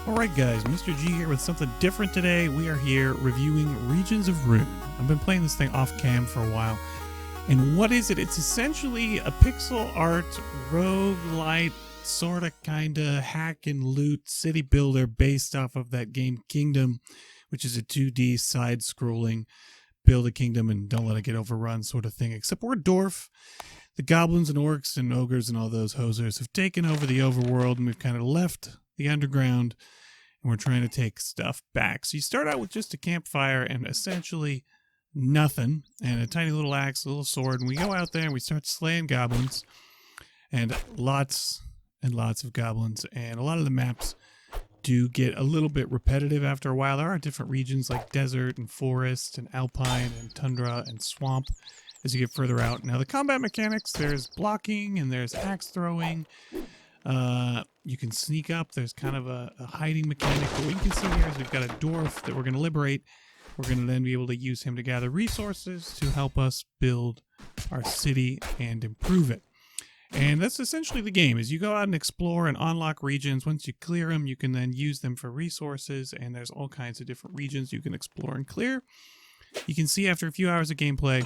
Alright guys, Mr. G here with something different today. We are here reviewing Regions of Ruin. I've been playing this thing off cam for a while. And what is it? It's essentially a pixel art roguelike sorta kinda hack and loot city builder based off of that game Kingdom, which is a 2D side-scrolling build a kingdom and don't let it get overrun sort of thing. Except we're a dwarf. The goblins and orcs and ogres and all those hosers have taken over the overworld and we've kind of left the underground and we're trying to take stuff back. So you start out with just a campfire and essentially nothing and a tiny little axe, a little sword, and we go out there and we start slaying goblins and lots of goblins, and a lot of the maps do get a little bit repetitive after a while. There are different regions like desert and forest and alpine and tundra and swamp as you get further out. Now the combat mechanics, there's blocking and there's axe throwing. You can sneak up. There's kind of a hiding mechanic. But what you can see here is we've got a dwarf that we're going to liberate. We're going to then be able to use him to gather resources to help us build our city and improve it. And that's essentially the game. As you go out and explore and unlock regions, once you clear them, you can then use them for resources, and there's all kinds of different regions you can explore and clear. You can see after a few hours of gameplay,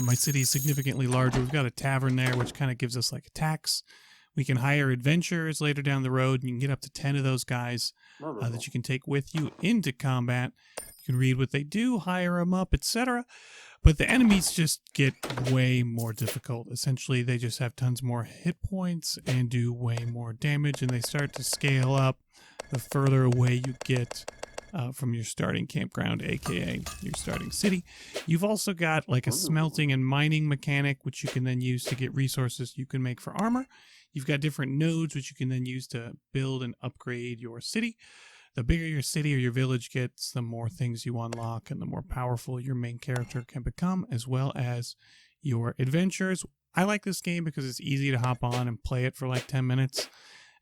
my city is significantly larger. We've got a tavern there, which kind of gives us like a tax. We can hire adventurers later down the road, and you can get up to 10 of those guys that you can take with you into combat. You can read what they do, hire them up, etc. But the enemies just get way more difficult. Essentially, they just have tons more hit points and do way more damage, and they start to scale up the further away you get from your starting campground, aka your starting city. You've also got like a smelting and mining mechanic, which you can then use to get resources you can make for armor. You've got different nodes, which you can then use to build and upgrade your city. The bigger your city or your village gets, the more things you unlock and the more powerful your main character can become, as well as your adventures. I like this game because it's easy to hop on and play it for like 10 minutes.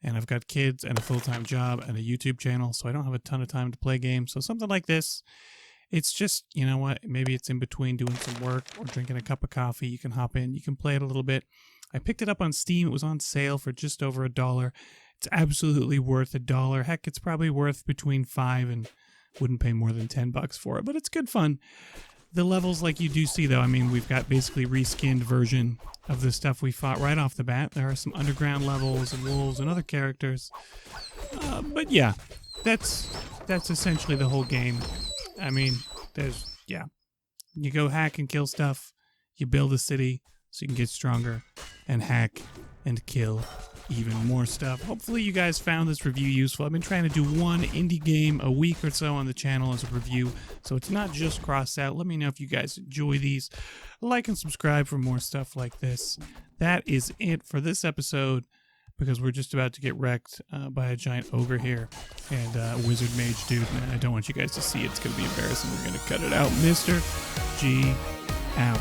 And I've got kids and a full-time job and a YouTube channel, so I don't have a ton of time to play games. So something like this, it's just, you know what, maybe it's in between doing some work or drinking a cup of coffee. You can hop in, you can play it a little bit. I picked it up on Steam. It was on sale for just over $1. It's absolutely worth $1. Heck, it's probably worth between $5 and wouldn't pay more than $10 for it, but it's good fun. The levels, like you do see, though, I mean, we've got basically reskinned version of the stuff we fought right off the bat. There are some underground levels and wolves and other characters. But yeah, that's essentially the whole game. I mean, you go hack and kill stuff. You build a city so you can get stronger and hack and kill even more stuff. Hopefully you guys found this review useful. I've been trying to do one indie game a week or so on the channel as a review, so it's not just crossed out. Let me know if you guys enjoy these. Like and subscribe for more stuff like this. That is it for this episode, because we're just about to get wrecked by a giant ogre here and a wizard mage dude. Man, I don't want you guys to see it. It's going to be embarrassing. We're going to cut it out. Mr. G out.